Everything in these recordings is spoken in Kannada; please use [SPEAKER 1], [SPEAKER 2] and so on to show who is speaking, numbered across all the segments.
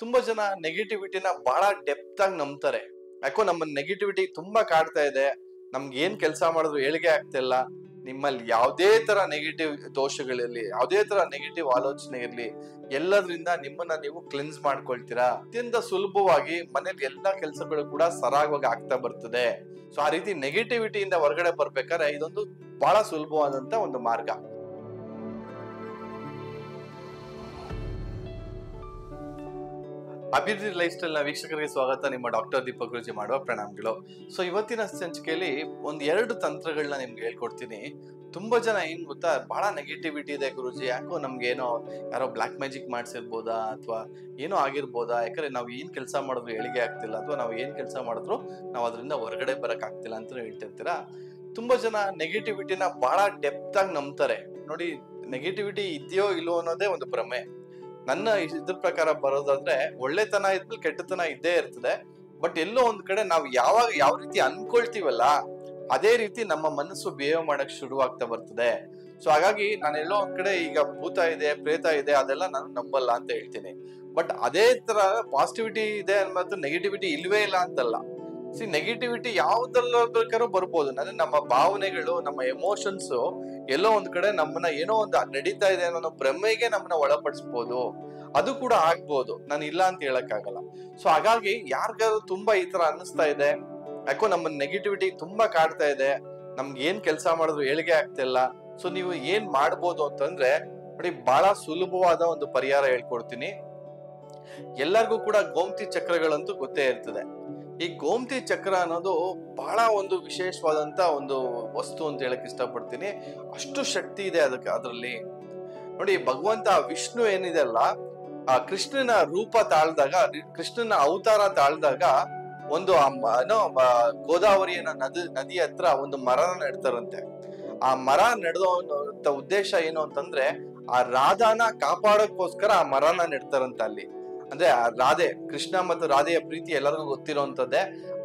[SPEAKER 1] ತುಂಬಾ ಜನ ನೆಗೆಟಿವಿಟಿನ ಬಹಳ ಡೆಪ್ತ್ ಆಗಿ ನಂಬ್ತಾರೆ. ಯಾಕೋ ನಮ್ಮ ನೆಗೆಟಿವಿಟಿ ತುಂಬಾ ಕಾಡ್ತಾ ಇದೆ, ನಮ್ಗೆ ಏನ್ ಕೆಲಸ ಮಾಡಿದ್ರು ಏಳಿಗೆ ಆಗ್ತಿಲ್ಲ. ನಿಮ್ಮಲ್ಲಿ ಯಾವುದೇ ತರ ನೆಗೆಟಿವ್ ದೋಷಗಳಿರ್ಲಿ, ಯಾವುದೇ ತರ ನೆಗೆಟಿವ್ ಆಲೋಚನೆ ಇರ್ಲಿ, ಎಲ್ಲದ್ರಿಂದ ನಿಮ್ಮನ್ನ ನೀವು ಕ್ಲೆನ್ಸ್ ಮಾಡ್ಕೊಳ್ತೀರಾ. ಅತ್ಯಂತ ಸುಲಭವಾಗಿ ಮನೇಲಿ ಎಲ್ಲಾ ಕೆಲಸಗಳು ಕೂಡ ಸರಾಗವಾಗಿ ಆಗ್ತಾ ಬರ್ತದೆ. ಸೊ ಆ ರೀತಿ ನೆಗೆಟಿವಿಟಿಯಿಂದ ಹೊರಗಡೆ ಬರ್ಬೇಕಾದ್ರೆ ಇದೊಂದು ಬಹಳ ಸುಲಭವಾದಂತ ಒಂದು ಮಾರ್ಗ. ಅಭಿವೃದ್ಧಿ ಲೈಫ್ ಸ್ಟೈಲ್ ನ ವೀಕ್ಷಕರಿಗೆ ಸ್ವಾಗತ. ನಿಮ್ಮ ಡಾಕ್ಟರ್ ದೀಪಕ್ ಗುರೂಜಿ ಮಾಡುವ ಪ್ರಣಾಮಗಳು. ಸೊ ಇವತ್ತಿನ ಸಂಚಿಕೆಯಲ್ಲಿ ಎರಡು ತಂತ್ರಗಳನ್ನ ನಿಮ್ಗೆ ಹೇಳ್ಕೊಡ್ತೀನಿ. ತುಂಬಾ ಜನ ಏನ್ ಗೊತ್ತಾ, ಬಹಳ ನೆಗೆಟಿವಿಟಿ ಇದೆ ಗುರೂಜಿ, ಯಾಕೋ ನಮ್ಗೆ ಏನೋ ಯಾರೋ ಬ್ಲಾಕ್ ಮ್ಯಾಜಿಕ್ ಮಾಡ್ಸಿರ್ಬೋದಾ ಅಥವಾ ಏನೋ ಆಗಿರ್ಬೋದಾ, ಯಾಕಂದ್ರೆ ನಾವ್ ಏನ್ ಕೆಲಸ ಮಾಡಿದ್ರು ಏಳಿಗೆ ಆಗ್ತಿಲ್ಲ, ಅಥವಾ ನಾವ್ ಏನ್ ಕೆಲಸ ಮಾಡಿದ್ರು ನಾವ್ ಅದರಿಂದ ಹೊರಗಡೆ ಬರಕ್ ಆಗ್ತಿಲ್ಲ ಅಂತ ಹೇಳ್ತಿರ್ತೀರಾ. ತುಂಬಾ ಜನ ನೆಗೆಟಿವಿಟಿನ ಬಹಳ ಡೆಪ್ತ್ ಆಗಿ ನಂಬ್ತಾರೆ. ನೋಡಿ, ನೆಗೆಟಿವಿಟಿ ಇದೆಯೋ ಇಲ್ಲೋ ಅನ್ನೋದೇ ಒಂದು ಭ್ರಮೆ. ನನ್ನ ಇದ್ರ ಪ್ರಕಾರ ಬರೋದಾದ್ರೆ, ಒಳ್ಳೆತನ ಇದ್ಮೇಲೆ ಕೆಟ್ಟತನ ಇದ್ದೇ ಇರ್ತದೆ. ಬಟ್ ಎಲ್ಲೋ ಒಂದ್ ಕಡೆ ನಾವು ಯಾವ ರೀತಿ ಅನ್ಕೊಳ್ತೀವಲ್ಲ, ಅದೇ ರೀತಿ ನಮ್ಮ ಮನಸ್ಸು ಬಿಹೇವ್ ಮಾಡಕ್ ಶುರು ಆಗ್ತಾ ಬರ್ತದೆ. ಸೊ ಹಾಗಾಗಿ ನಾನೆಲ್ಲೋ ಒಂದ್ ಕಡೆ ಈಗ ಭೂತ ಇದೆ, ಪ್ರೇತ ಇದೆ, ಅದೆಲ್ಲ ನಾನು ನಂಬಲ್ಲ ಅಂತ ಹೇಳ್ತೀನಿ. ಬಟ್ ಅದೇ ತರ ಪಾಸಿಟಿವಿಟಿ ಇದೆ ಮತ್ತು ನೆಗೆಟಿವಿಟಿ ಇಲ್ವೇ ಇಲ್ಲ ಅಂತಲ್ಲ. ನೆಗೆಟಿವಿಟಿ ಯಾವ್ದಲ್ಲ ಬೇಕಾದ್ರೂ ಬರ್ಬೋದು. ಅಂದ್ರೆ ನಮ್ಮ ಭಾವನೆಗಳು, ನಮ್ಮ ಎಮೋಷನ್ಸ್ ಎಲ್ಲೋ ಒಂದ್ ಕಡೆ ನಮ್ಮನ್ನ ಏನೋ ಒಂದು ನಡೀತಾ ಇದೆ ಅನ್ನೋ ಭ್ರಮೆಗೆ ನಮ್ಮನ್ನ ಒಳಪಡಿಸ್ಬೋದು. ಅದು ಕೂಡ ಆಗ್ಬೋದು, ನಾನು ಇಲ್ಲ ಅಂತ ಹೇಳಕ್ ಆಗಲ್ಲ. ಸೊ ಹಾಗಾಗಿ ಯಾರಿಗಾದ್ರು ತುಂಬಾ ಈ ತರ ಅನ್ನಿಸ್ತಾ ಇದೆ, ಯಾಕೋ ನಮ್ಮ ನೆಗೆಟಿವಿಟಿ ತುಂಬಾ ಕಾಡ್ತಾ ಇದೆ, ನಮ್ಗೆ ಏನ್ ಕೆಲಸ ಮಾಡಿದ್ರು ಏಳಿಗೆ ಆಗ್ತಿಲ್ಲ, ಸೊ ನೀವು ಏನ್ ಮಾಡ್ಬೋದು ಅಂತಂದ್ರೆ ನೋಡಿ, ಬಹಳ ಸುಲಭವಾದ ಒಂದು ಪರಿಹಾರ ಹೇಳ್ಕೊಡ್ತೀನಿ. ಎಲ್ಲರಿಗೂ ಕೂಡ ಗೋಮತಿ ಚಕ್ರಗಳಂತೂ ಗೊತ್ತೇ ಇರ್ತದೆ. ಈ ಗೋಮತಿ ಚಕ್ರ ಅನ್ನೋದು ಬಹಳ ಒಂದು ವಿಶೇಷವಾದಂತ ಒಂದು ವಸ್ತು ಅಂತ ಹೇಳಕ್ ಇಷ್ಟಪಡ್ತೀನಿ. ಅಷ್ಟು ಶಕ್ತಿ ಇದೆ ಅದರಲ್ಲಿ. ನೋಡಿ, ಭಗವಂತ ವಿಷ್ಣು ಏನಿದೆ ಅಲ್ಲ, ಆ ಕೃಷ್ಣನ ರೂಪ ತಾಳ್ದಾಗ, ಕೃಷ್ಣನ ಅವತಾರ ತಾಳ್ದಾಗ ಒಂದು ಗೋದಾವರಿಯ ನದಿ ಹತ್ರ ಒಂದು ಮರನ ನೆಡ್ತಾರಂತೆ. ಆ ಮರ ನೆಡೋಂತ ಉದ್ದೇಶ ಏನು ಅಂತಂದ್ರೆ, ಆ ರಾಧಾನ ಕಾಪಾಡೋಕ್ಕೋಸ್ಕರ ಆ ಮರನ ನೆಡ್ತಾರಂತ ಅಲ್ಲಿ. ಅಂದ್ರೆ ಆ ರಾಧೆ, ಕೃಷ್ಣ ಮತ್ತು ರಾಧೆಯ ಪ್ರೀತಿ ಎಲ್ಲರಿಗೂ ಗೊತ್ತಿರೋಂಥದ್ದೇ.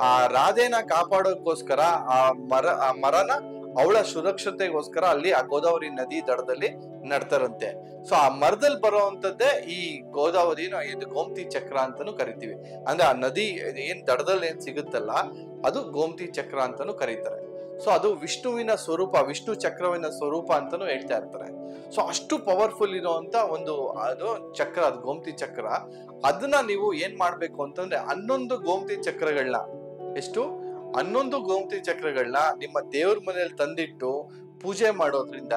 [SPEAKER 1] ಆ ರಾಧೆನ ಕಾಪಾಡೋಕ್ಕೋಸ್ಕರ ಆ ಮರನ ಅವಳ ಸುರಕ್ಷತೆಗೋಸ್ಕರ ಅಲ್ಲಿ ಆ ಗೋದಾವರಿ ನದಿ ದಡದಲ್ಲಿ ನಡ್ತಾರಂತೆ. ಸೊ ಆ ಮರದಲ್ಲಿ ಬರುವಂತದ್ದೇ ಈ ಗೋದಾವರಿನ ಇದು ಗೋಮತಿ ಚಕ್ರ ಅಂತಾನು ಕರಿತೀವಿ. ಅಂದ್ರೆ ಆ ನದಿ ಏನ್ ದಡದಲ್ಲಿ ಏನ್ ಸಿಗುತ್ತಲ್ಲ, ಅದು ಗೋಮತಿ ಚಕ್ರ ಅಂತಾನು ಕರೀತಾರೆ. ಸೊ ಅದು ವಿಷ್ಣುವಿನ ಸ್ವರೂಪ, ವಿಷ್ಣು ಚಕ್ರವಿನ ಸ್ವರೂಪ ಅಂತಾನು ಹೇಳ್ತಾ ಇರ್ತಾರೆ. ಸೊ ಅಷ್ಟು ಪವರ್ಫುಲ್ ಇರುವಂತ ಒಂದು ಅದು ಚಕ್ರ, ಅದು ಗೋಮತಿ ಚಕ್ರ. ಅದನ್ನ ನೀವು ಏನ್ ಮಾಡ್ಬೇಕು ಅಂತಂದ್ರೆ, 11 ಗೋಮತಿ ಚಕ್ರಗಳನ್ನ, ಎಷ್ಟು 11 ಗೋಮತಿ ಚಕ್ರಗಳನ್ನ ನಿಮ್ಮ ದೇವ್ರ ಮನೆಯಲ್ಲಿ ತಂದಿಟ್ಟು ಪೂಜೆ ಮಾಡೋದ್ರಿಂದ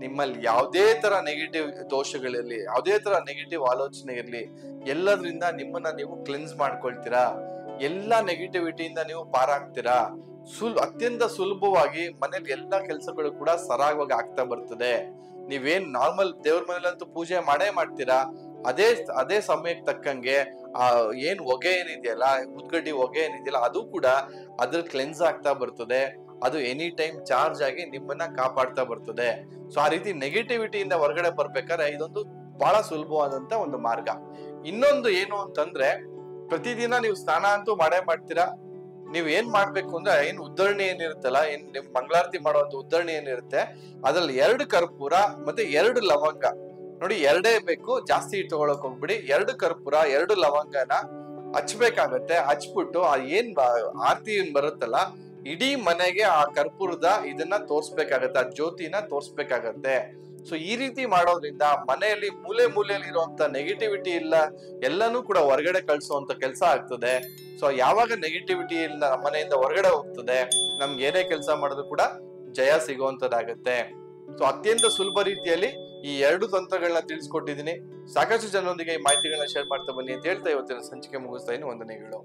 [SPEAKER 1] ನಿಮ್ಮಲ್ಲಿ ಯಾವುದೇ ತರ ನೆಗೆಟಿವ್ ದೋಷಗಳಿರ್ಲಿ, ಯಾವುದೇ ತರ ನೆಗೆಟಿವ್ ಆಲೋಚನೆ ಇರ್ಲಿ, ಎಲ್ಲದ್ರಿಂದ ನಿಮ್ಮನ್ನ ನೀವು ಕ್ಲೆನ್ಸ್ ಮಾಡ್ಕೊಳ್ತೀರಾ. ಎಲ್ಲಾ ನೆಗೆಟಿವಿಟಿಯಿಂದ ನೀವು ಪಾರಾಗ್ತೀರಾ. ಅತ್ಯಂತ ಸುಲಭವಾಗಿ ಮನೇಲಿ ಎಲ್ಲಾ ಕೆಲಸಗಳು ಕೂಡ ಸರಾಗವಾಗಿ ಆಗ್ತಾ ಬರ್ತದೆ. ನೀವೇನ್ ನಾರ್ಮಲ್ ದೇವ್ರ ಮನೇಲಂತೂ ಪೂಜೆ ಮಾಡೇ ಮಾಡ್ತೀರಾ, ಅದೇ ಸಮಯಕ್ಕೆ ತಕ್ಕಂಗೆ ಆ ಏನ್ ಹೊಗೆ ಏನಿದೆಯಲ್ಲ, ಉದ್ಗಡ್ಡಿ ಹೊಗೆ ಏನಿದೆಯಲ್ಲ, ಅದು ಕೂಡ ಅದ್ರ ಕ್ಲೆನ್ಸ್ ಆಗ್ತಾ ಬರ್ತದೆ. ಅದು ಎನಿ ಟೈಮ್ ಚಾರ್ಜ್ ಆಗಿ ನಿಮ್ಮನ್ನ ಕಾಪಾಡ್ತಾ ಬರ್ತದೆ. ಸೊ ಆ ರೀತಿ ನೆಗೆಟಿವಿಟಿಯಿಂದ ಹೊರಗಡೆ ಬರ್ಬೇಕಾದ್ರೆ ಇದೊಂದು ಬಹಳ ಸುಲಭವಾದಂತ ಒಂದು ಮಾರ್ಗ. ಇನ್ನೊಂದು ಏನು ಅಂತಂದ್ರೆ, ಪ್ರತಿದಿನ ನೀವು ಸ್ನಾನ ಅಂತೂ ಮಾಡೇ ಮಾಡ್ತೀರಾ. ನೀವ್ ಏನ್ ಮಾಡ್ಬೇಕು ಅಂದ್ರೆ, ಏನ್ ಉದ್ದರಣೆ ಏನಿರುತ್ತಲ್ಲ, ಏನ್ ನಿಮ್ ಮಂಗಳಾರತಿ ಮಾಡುವಂತ ಉದ್ದರಣೆ ಏನಿರುತ್ತೆ, ಅದ್ರಲ್ಲಿ 2 ಕರ್ಪೂರ ಮತ್ತೆ 2 ಲವಂಗ, ನೋಡಿ 2 ಬೇಕು, ಜಾಸ್ತಿ ತಗೊಳಕ್ ಹೋಗ್ಬಿಡಿ. 2 ಕರ್ಪೂರ 2 ಲವಂಗನ ಹಚ್ಬೇಕಾಗತ್ತೆ. ಹಚ್ಬಿಟ್ಟು ಆ ಏನ್ ಆರತಿ ಬರುತ್ತಲ್ಲ, ಇಡೀ ಮನೆಗೆ ಆ ಕರ್ಪೂರದ ಇದನ್ನ ತೋರ್ಸ್ಬೇಕಾಗತ್ತೆ, ಆ ಜ್ಯೋತಿನ ತೋರ್ಸ್ಬೇಕಾಗತ್ತೆ. ಸೊ ಈ ರೀತಿ ಮಾಡೋದ್ರಿಂದ ಮನೆಯಲ್ಲಿ ಮೂಲೆಯಲ್ಲಿ ಇರುವಂತ ನೆಗೆಟಿವಿಟಿ ಎಲ್ಲಾನು ಕೂಡ ಹೊರಗಡೆ ಕಳ್ಸುವಂತ ಕೆಲಸ ಆಗ್ತದೆ. ಸೊ ಯಾವಾಗ ನೆಗೆಟಿವಿಟಿ ಇಲ್ಲ ಮನೆಯಿಂದ ಹೊರಗಡೆ ಹೋಗ್ತದೆ, ನಮ್ಗೆ ಏನೇ ಕೆಲಸ ಮಾಡಿದ್ರು ಕೂಡ ಜಯ ಸಿಗುವಂತದ್ದಾಗತ್ತೆ. ಸೊ ಅತ್ಯಂತ ಸುಲಭ ರೀತಿಯಲ್ಲಿ ಈ 2 ತಂತ್ರಗಳನ್ನ ತಿಳಿಸ್ಕೊಟ್ಟಿದ್ದೀನಿ. ಸಾಕಷ್ಟು ಜನರೊಂದಿಗೆ ಈ ಮಾಹಿತಿಗಳನ್ನ ಶೇರ್ ಮಾಡ್ತಾ ಬನ್ನಿ ಅಂತ ಹೇಳ್ತಾ ಇವತ್ತಿನ ಸಂಚಿಕೆ ಮುಗಿಸ್ತಾ ಇದ್ದೀನಿ. ವಂದನೆಗಳು.